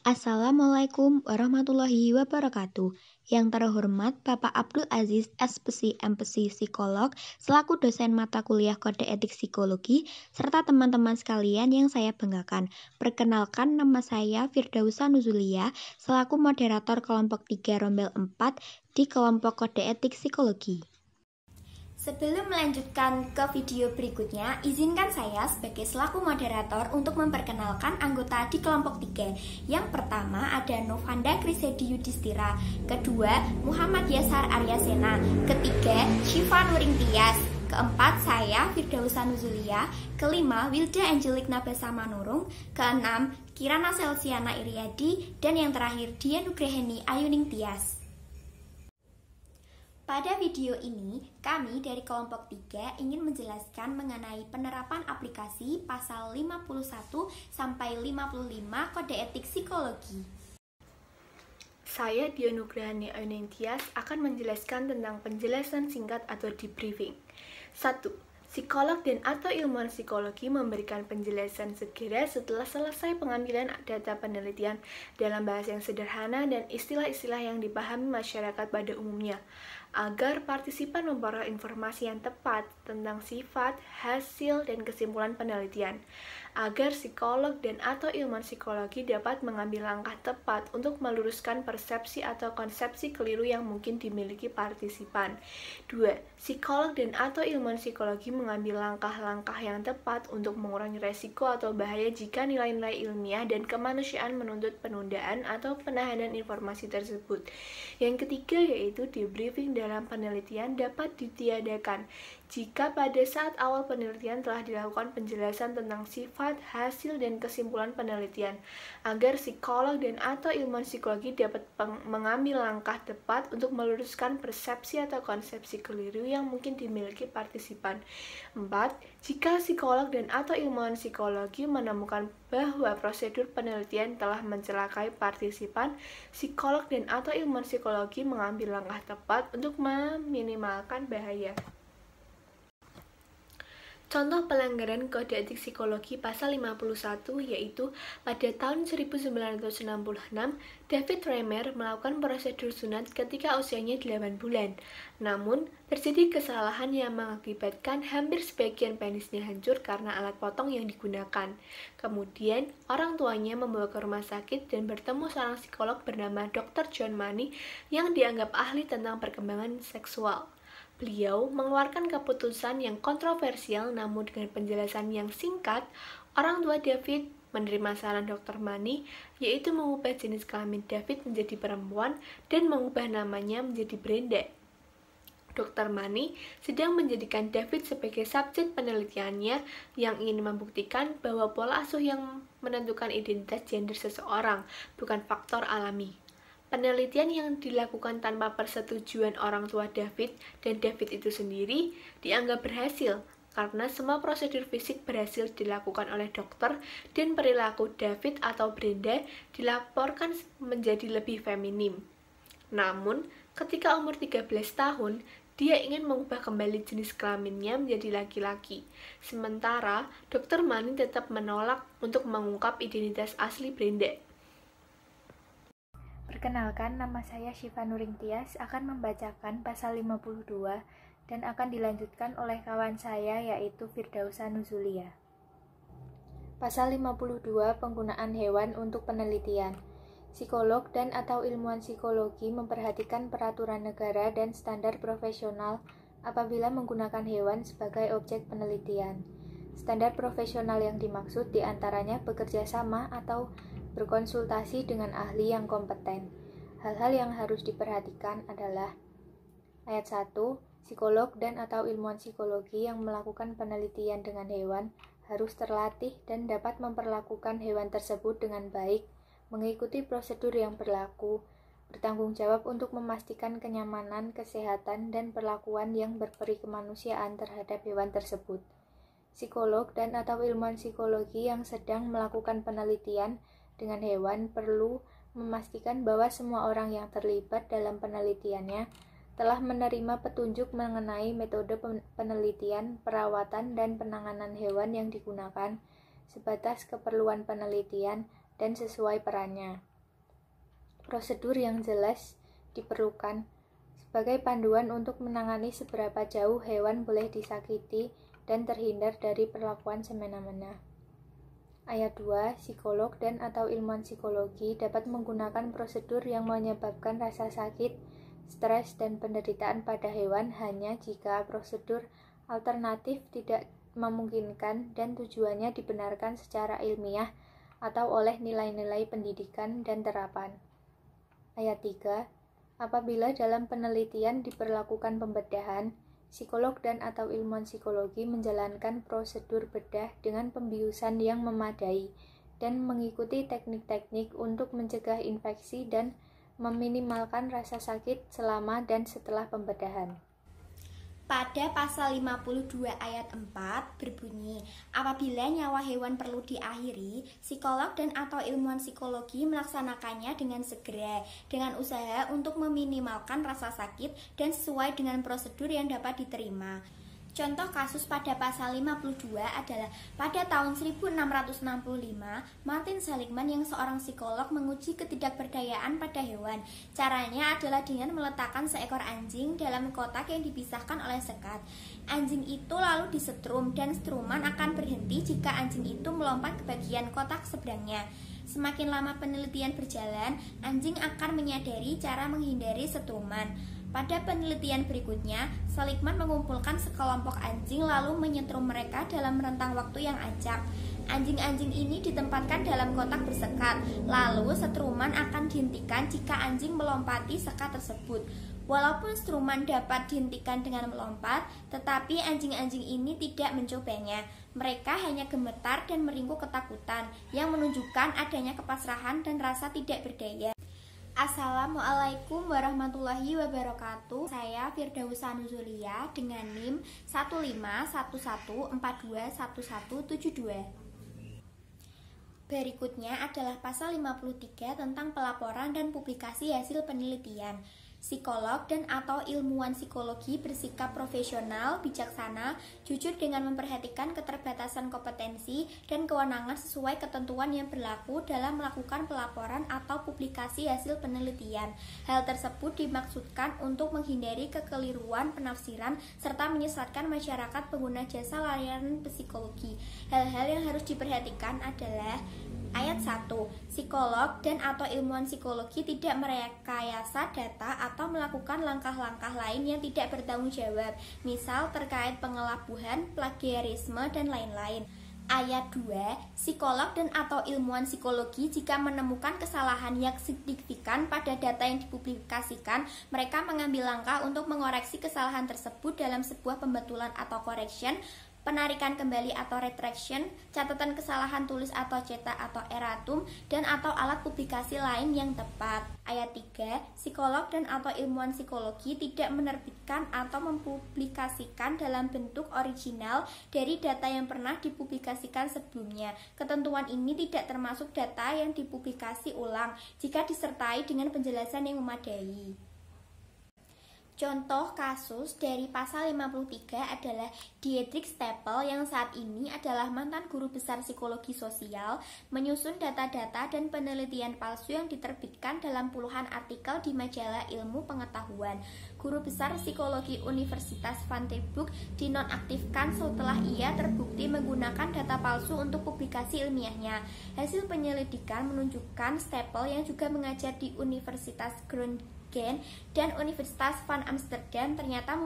Assalamualaikum warahmatullahi wabarakatuh. Yang terhormat Bapak Abdul Aziz, SPC MPC Psikolog, selaku dosen mata kuliah Kode Etik Psikologi, serta teman-teman sekalian yang saya banggakan. Perkenalkan, nama saya Firdausa Nuzulia, selaku moderator kelompok 3 Rombel 4 di kelompok Kode Etik Psikologi. Sebelum melanjutkan ke video berikutnya, izinkan saya sebagai selaku moderator untuk memperkenalkan anggota di kelompok 3. Yang pertama ada Novanda Krisedi Yudhistira, kedua Muhammad Yasar Aryasena, ketiga Syifa Nuring Tias, keempat saya Firdausa Nuzulia, kelima Wilda Angelik Nabasa Manurung, keenam Kirana Selsiana Iriadi, dan yang terakhir Dian Nugraheni Ayuning Tias. Pada video ini, kami dari kelompok 3 ingin menjelaskan mengenai penerapan aplikasi pasal 51 sampai 55 Kode Etik Psikologi. Saya Dian Nugraheni Ayuning Tias akan menjelaskan tentang penjelasan singkat atau debriefing. 1. Psikolog dan atau ilmuwan psikologi memberikan penjelasan segera setelah selesai pengambilan data penelitian dalam bahasa yang sederhana dan istilah-istilah yang dipahami masyarakat pada umumnya, agar partisipan memperoleh informasi yang tepat tentang sifat, hasil, dan kesimpulan penelitian, agar psikolog dan atau ilmuwan psikologi dapat mengambil langkah tepat untuk meluruskan persepsi atau konsepsi keliru yang mungkin dimiliki partisipan. 2. Psikolog dan atau ilmuwan psikologi mengambil langkah-langkah yang tepat untuk mengurangi resiko atau bahaya jika nilai-nilai ilmiah dan kemanusiaan menuntut penundaan atau penahanan informasi tersebut. Yang ketiga yaitu debriefing dalam penelitian dapat ditiadakan jika pada saat awal penelitian telah dilakukan penjelasan tentang sifat, hasil, dan kesimpulan penelitian, agar psikolog dan atau ilmuwan psikologi dapat mengambil langkah tepat untuk meluruskan persepsi atau konsepsi keliru yang mungkin dimiliki partisipan. 4. Jika psikolog dan atau ilmuwan psikologi menemukan bahwa prosedur penelitian telah mencelakai partisipan, psikolog dan atau ilmuwan psikologi mengambil langkah tepat untuk meminimalkan bahaya. Contoh pelanggaran Kode Etik Psikologi pasal 51 yaitu pada tahun 1966, David Reimer melakukan prosedur sunat ketika usianya 8 bulan. Namun, terjadi kesalahan yang mengakibatkan hampir sebagian penisnya hancur karena alat potong yang digunakan. Kemudian, orang tuanya membawa ke rumah sakit dan bertemu seorang psikolog bernama Dr. John Money yang dianggap ahli tentang perkembangan seksual. Beliau mengeluarkan keputusan yang kontroversial namun dengan penjelasan yang singkat. Orang tua David menerima saran Dr. Money, yaitu mengubah jenis kelamin David menjadi perempuan dan mengubah namanya menjadi Brenda. Dr. Money sedang menjadikan David sebagai subjek penelitiannya yang ingin membuktikan bahwa pola asuh yang menentukan identitas gender seseorang, bukan faktor alami. Penelitian yang dilakukan tanpa persetujuan orang tua David dan David itu sendiri dianggap berhasil karena semua prosedur fisik berhasil dilakukan oleh dokter dan perilaku David atau Brenda dilaporkan menjadi lebih feminim. Namun, ketika umur 13 tahun, dia ingin mengubah kembali jenis kelaminnya menjadi laki-laki. Sementara, Dr. Money tetap menolak untuk mengungkap identitas asli Brenda. Perkenalkan, nama saya Syifa Nuring Tias akan membacakan pasal 52 dan akan dilanjutkan oleh kawan saya yaitu Firdausa Nuzulia. Pasal 52 penggunaan hewan untuk penelitian. Psikolog dan atau ilmuwan psikologi memperhatikan peraturan negara dan standar profesional apabila menggunakan hewan sebagai objek penelitian. Standar profesional yang dimaksud diantaranya bekerja sama atau berkonsultasi dengan ahli yang kompeten. Hal-hal yang harus diperhatikan adalah ayat 1. Psikolog dan atau ilmuwan psikologi yang melakukan penelitian dengan hewan harus terlatih dan dapat memperlakukan hewan tersebut dengan baik, mengikuti prosedur yang berlaku, bertanggung jawab untuk memastikan kenyamanan, kesehatan, dan perlakuan yang berperi kemanusiaan terhadap hewan tersebut. Psikolog dan atau ilmuwan psikologi yang sedang melakukan penelitian dengan hewan perlu memastikan bahwa semua orang yang terlibat dalam penelitiannya telah menerima petunjuk mengenai metode penelitian, perawatan, dan penanganan hewan yang digunakan sebatas keperluan penelitian dan sesuai perannya. Prosedur yang jelas diperlukan sebagai panduan untuk menangani seberapa jauh hewan boleh disakiti dan terhindar dari perlakuan semena-mena. Ayat 2, psikolog dan atau ilmuwan psikologi dapat menggunakan prosedur yang menyebabkan rasa sakit, stres, dan penderitaan pada hewan hanya jika prosedur alternatif tidak memungkinkan dan tujuannya dibenarkan secara ilmiah atau oleh nilai-nilai pendidikan dan terapan. Ayat 3, apabila dalam penelitian diperlakukan pembedahan, psikolog dan atau ilmuwan psikologi menjalankan prosedur bedah dengan pembiusan yang memadai dan mengikuti teknik-teknik untuk mencegah infeksi dan meminimalkan rasa sakit selama dan setelah pembedahan. Pada pasal 52 ayat 4 berbunyi, apabila nyawa hewan perlu diakhiri, psikolog dan atau ilmuwan psikologi melaksanakannya dengan segera, dengan usaha untuk meminimalkan rasa sakit dan sesuai dengan prosedur yang dapat diterima. Contoh kasus pada pasal 52 adalah pada tahun 1665, Martin Seligman yang seorang psikolog menguji ketidakberdayaan pada hewan. Caranya adalah dengan meletakkan seekor anjing dalam kotak yang dipisahkan oleh sekat. Anjing itu lalu disetrum dan setruman akan berhenti jika anjing itu melompat ke bagian kotak seberangnya. Semakin lama penelitian berjalan, anjing akan menyadari cara menghindari setruman. Pada penelitian berikutnya, Seligman mengumpulkan sekelompok anjing lalu menyetrum mereka dalam rentang waktu yang acak. Anjing-anjing ini ditempatkan dalam kotak bersekat, lalu setruman akan dihentikan jika anjing melompati sekat tersebut. Walaupun setruman dapat dihentikan dengan melompat, tetapi anjing-anjing ini tidak mencobanya. Mereka hanya gemetar dan meringkuk ketakutan, yang menunjukkan adanya kepasrahan dan rasa tidak berdaya. Assalamualaikum warahmatullahi wabarakatuh. Saya Firdausa Nuzulia dengan NIM 1511421172. Berikutnya adalah pasal 53 tentang pelaporan dan publikasi hasil penelitian. Psikolog dan atau ilmuwan psikologi bersikap profesional, bijaksana, jujur dengan memperhatikan keterbatasan kompetensi dan kewenangan sesuai ketentuan yang berlaku dalam melakukan pelaporan atau publikasi hasil penelitian. Hal tersebut dimaksudkan untuk menghindari kekeliruan penafsiran serta menyesatkan masyarakat pengguna jasa layanan psikologi. Hal-hal yang harus diperhatikan adalah ayat 1. Psikolog dan atau ilmuwan psikologi tidak merekayasa data atau melakukan langkah-langkah lain yang tidak bertanggung jawab, misal terkait pengelabuhan, plagiarisme, dan lain-lain. Ayat 2. Psikolog dan atau ilmuwan psikologi jika menemukan kesalahan yang signifikan pada data yang dipublikasikan, mereka mengambil langkah untuk mengoreksi kesalahan tersebut dalam sebuah pembetulan atau correction, penarikan kembali atau retraction, catatan kesalahan tulis atau cetak atau erratum, dan atau alat publikasi lain yang tepat. Ayat 3. Psikolog dan atau ilmuwan psikologi tidak menerbitkan atau mempublikasikan dalam bentuk original dari data yang pernah dipublikasikan sebelumnya. Ketentuan ini tidak termasuk data yang dipublikasi ulang jika disertai dengan penjelasan yang memadai. Contoh kasus dari pasal 53 adalah Dietrich Stapel yang saat ini adalah mantan guru besar psikologi sosial, menyusun data-data dan penelitian palsu yang diterbitkan dalam puluhan artikel di majalah ilmu pengetahuan. Guru besar psikologi Universitas Vanderburg dinonaktifkan setelah ia terbukti menggunakan data palsu untuk publikasi ilmiahnya. Hasil penyelidikan menunjukkan Stapel yang juga mengajar di Universitas Groningen dan Universitas van Amsterdam ternyata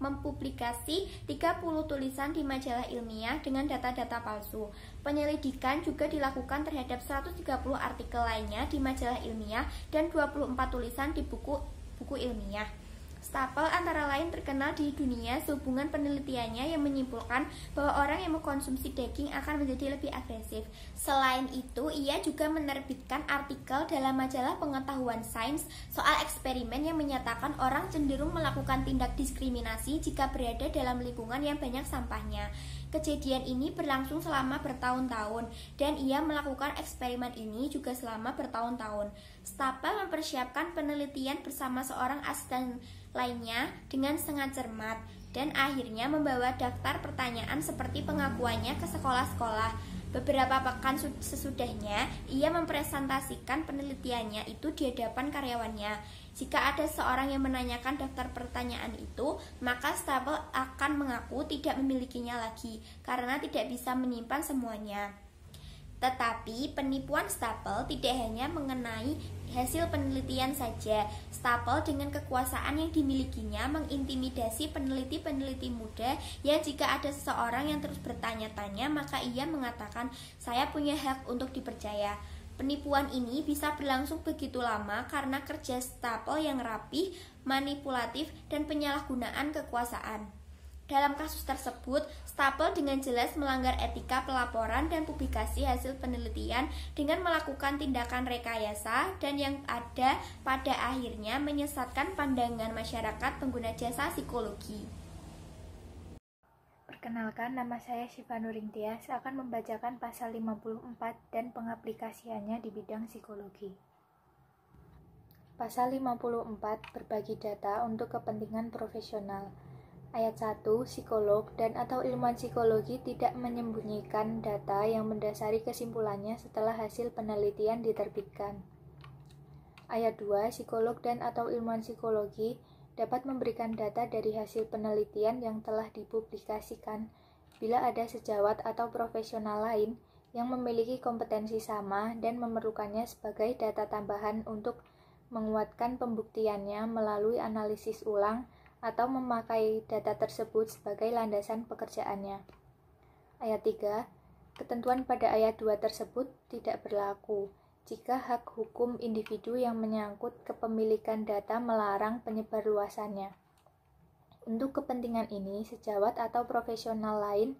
mempublikasi 30 tulisan di majalah ilmiah dengan data-data palsu. Penyelidikan juga dilakukan terhadap 130 artikel lainnya di majalah ilmiah dan 24 tulisan di buku ilmiah. Stapel antara lain terkenal di dunia sehubungan penelitiannya yang menyimpulkan bahwa orang yang mengkonsumsi daging akan menjadi lebih agresif. Selain itu, ia juga menerbitkan artikel dalam majalah pengetahuan sains soal eksperimen yang menyatakan orang cenderung melakukan tindak diskriminasi jika berada dalam lingkungan yang banyak sampahnya. Kejadian ini berlangsung selama bertahun-tahun dan ia melakukan eksperimen ini juga selama bertahun-tahun. Stapel mempersiapkan penelitian bersama seorang asisten lainnya dengan sangat cermat dan akhirnya membawa daftar pertanyaan seperti pengakuannya ke sekolah-sekolah. Beberapa pekan sesudahnya, ia mempresentasikan penelitiannya itu di hadapan karyawannya. Jika ada seorang yang menanyakan daftar pertanyaan itu, maka Stapel akan mengaku tidak memilikinya lagi karena tidak bisa menyimpan semuanya. Tetapi penipuan Stapel tidak hanya mengenai hasil penelitian saja. Stapel dengan kekuasaan yang dimilikinya mengintimidasi peneliti-peneliti muda yang jika ada seseorang yang terus bertanya-tanya, maka ia mengatakan, "Saya punya hak untuk dipercaya." Penipuan ini bisa berlangsung begitu lama karena kerja Stapel yang rapih, manipulatif, dan penyalahgunaan kekuasaan. Dalam kasus tersebut, Stapel dengan jelas melanggar etika pelaporan dan publikasi hasil penelitian dengan melakukan tindakan rekayasa dan yang ada pada akhirnya menyesatkan pandangan masyarakat pengguna jasa psikologi. Perkenalkan, nama saya Syifa Nuring Tias akan membacakan pasal 54 dan pengaplikasiannya di bidang psikologi. Pasal 54 berbagi data untuk kepentingan profesional. Ayat 1, psikolog dan atau ilmuwan psikologi tidak menyembunyikan data yang mendasari kesimpulannya setelah hasil penelitian diterbitkan. Ayat 2, psikolog dan atau ilmuwan psikologi dapat memberikan data dari hasil penelitian yang telah dipublikasikan bila ada sejawat atau profesional lain yang memiliki kompetensi sama dan memerlukannya sebagai data tambahan untuk menguatkan pembuktiannya melalui analisis ulang atau memakai data tersebut sebagai landasan pekerjaannya. Ayat 3, ketentuan pada ayat 2 tersebut tidak berlaku jika hak hukum individu yang menyangkut kepemilikan data melarang penyebarluasannya. Untuk kepentingan ini, sejawat atau profesional lain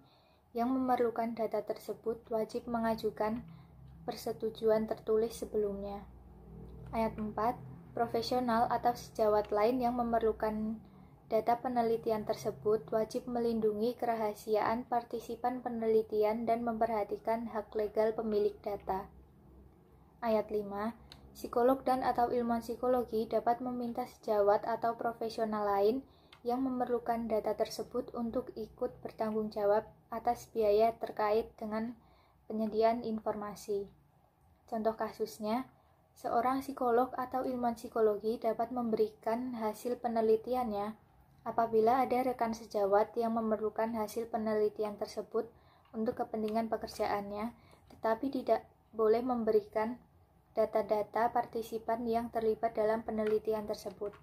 yang memerlukan data tersebut wajib mengajukan persetujuan tertulis sebelumnya. Ayat 4, profesional atau sejawat lain yang memerlukan data penelitian tersebut wajib melindungi kerahasiaan partisipan penelitian dan memperhatikan hak legal pemilik data. Ayat 5, psikolog dan atau ilmuwan psikologi dapat meminta sejawat atau profesional lain yang memerlukan data tersebut untuk ikut bertanggung jawab atas biaya terkait dengan penyediaan informasi. Contoh kasusnya, seorang psikolog atau ilmuwan psikologi dapat memberikan hasil penelitiannya apabila ada rekan sejawat yang memerlukan hasil penelitian tersebut untuk kepentingan pekerjaannya, tetapi tidak boleh memberikan data-data partisipan yang terlibat dalam penelitian tersebut.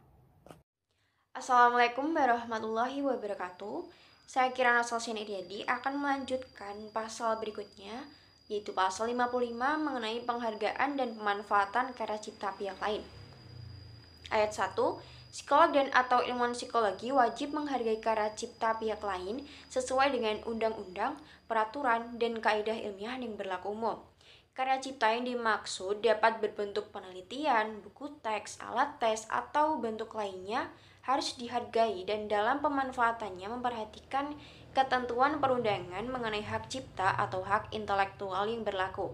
Assalamualaikum warahmatullahi wabarakatuh. Saya Kirana Salsian Iriadi akan melanjutkan pasal berikutnya, yaitu pasal 55 mengenai penghargaan dan pemanfaatan karya cipta pihak lain. Ayat 1, psikolog dan atau ilmuwan psikologi wajib menghargai karya cipta pihak lain sesuai dengan undang-undang, peraturan, dan kaidah ilmiah yang berlaku umum. Karya cipta yang dimaksud dapat berbentuk penelitian, buku teks, alat tes, atau bentuk lainnya harus dihargai dan dalam pemanfaatannya memperhatikan ketentuan perundangan mengenai hak cipta atau hak intelektual yang berlaku.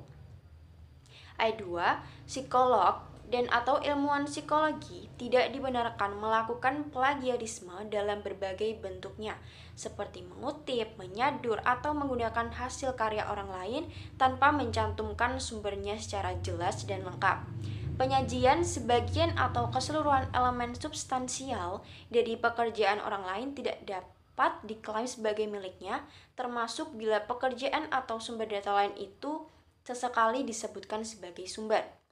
Ayat 2, psikolog dan atau ilmuwan psikologi tidak dibenarkan melakukan plagiarisme dalam berbagai bentuknya, seperti mengutip, menyadur, atau menggunakan hasil karya orang lain tanpa mencantumkan sumbernya secara jelas dan lengkap. Penyajian sebagian atau keseluruhan elemen substansial dari pekerjaan orang lain tidak dapat diklaim sebagai miliknya, termasuk bila pekerjaan atau sumber data lain itu sesekali disebutkan sebagai sumber.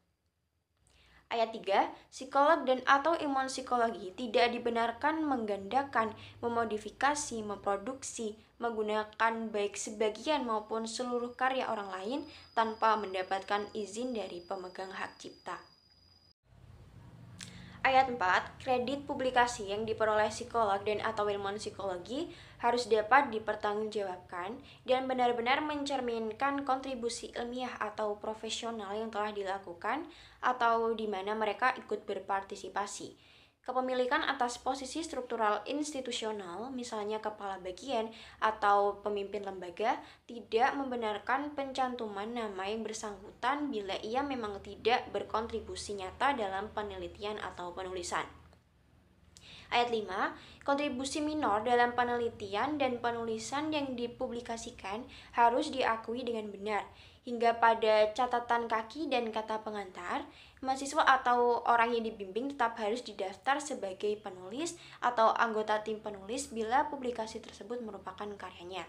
Ayat 3, psikolog dan atau ilmuwan psikologi tidak dibenarkan menggandakan, memodifikasi, memproduksi, menggunakan baik sebagian maupun seluruh karya orang lain tanpa mendapatkan izin dari pemegang hak cipta. Ayat 4, kredit publikasi yang diperoleh psikolog dan atau ilmuwan psikologi harus dapat dipertanggungjawabkan dan benar-benar mencerminkan kontribusi ilmiah atau profesional yang telah dilakukan atau di mana mereka ikut berpartisipasi. Kepemilikan atas posisi struktural institusional, misalnya kepala bagian atau pemimpin lembaga, tidak membenarkan pencantuman nama yang bersangkutan bila ia memang tidak berkontribusi nyata dalam penelitian atau penulisan. Ayat 5, kontribusi minor dalam penelitian dan penulisan yang dipublikasikan harus diakui dengan benar. Hingga pada catatan kaki dan kata pengantar, mahasiswa atau orang yang dibimbing tetap harus didaftar sebagai penulis atau anggota tim penulis bila publikasi tersebut merupakan karyanya.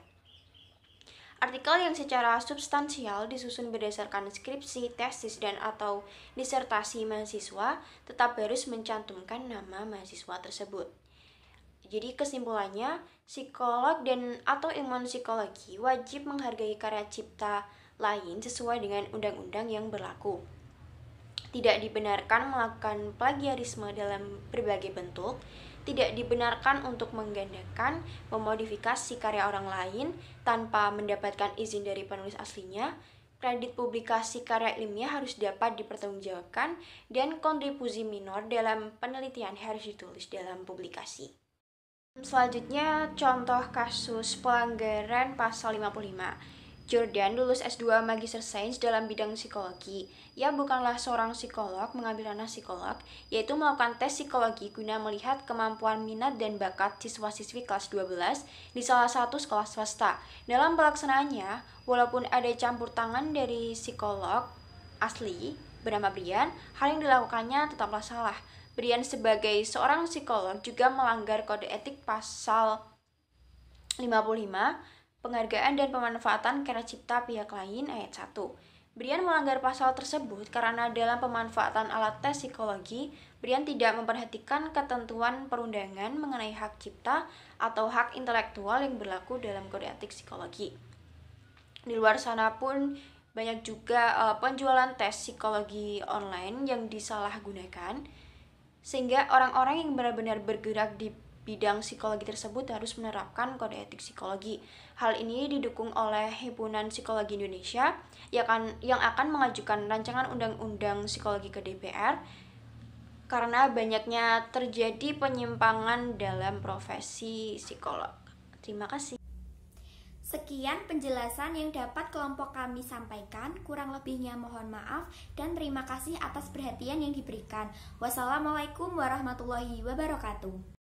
Artikel yang secara substansial disusun berdasarkan skripsi, tesis, dan atau disertasi mahasiswa tetap harus mencantumkan nama mahasiswa tersebut. Jadi kesimpulannya, psikolog dan atau ilmuwan psikologi wajib menghargai karya cipta lain sesuai dengan undang-undang yang berlaku. Tidak dibenarkan melakukan plagiarisme dalam berbagai bentuk. Tidak dibenarkan untuk menggandakan, memodifikasi karya orang lain tanpa mendapatkan izin dari penulis aslinya. Kredit publikasi karya ilmiah harus dapat dipertanggungjawabkan dan kontribusi minor dalam penelitian harus ditulis dalam publikasi. Selanjutnya, contoh kasus pelanggaran pasal 55. Jordan lulus S2 Magister Sains dalam bidang psikologi. Ia bukanlah seorang psikolog mengambil ranah psikolog, yaitu melakukan tes psikologi guna melihat kemampuan minat dan bakat siswa-siswi kelas 12 di salah satu sekolah swasta. Dalam pelaksanaannya, walaupun ada campur tangan dari psikolog asli bernama Brian, hal yang dilakukannya tetaplah salah. Brian sebagai seorang psikolog juga melanggar kode etik pasal 55, penghargaan dan pemanfaatan karya cipta pihak lain ayat 1. Brian melanggar pasal tersebut karena dalam pemanfaatan alat tes psikologi, Brian tidak memperhatikan ketentuan perundangan mengenai hak cipta atau hak intelektual yang berlaku dalam kode etik psikologi. Di luar sana pun banyak juga penjualan tes psikologi online yang disalahgunakan, sehingga orang-orang yang benar-benar bergerak di bidang psikologi tersebut harus menerapkan kode etik psikologi. Hal ini didukung oleh Himpunan Psikologi Indonesia yang akan mengajukan rancangan undang-undang psikologi ke DPR karena banyaknya terjadi penyimpangan dalam profesi psikolog. Terima kasih. Sekian penjelasan yang dapat kelompok kami sampaikan. Kurang lebihnya mohon maaf dan terima kasih atas perhatian yang diberikan. Wassalamualaikum warahmatullahi wabarakatuh.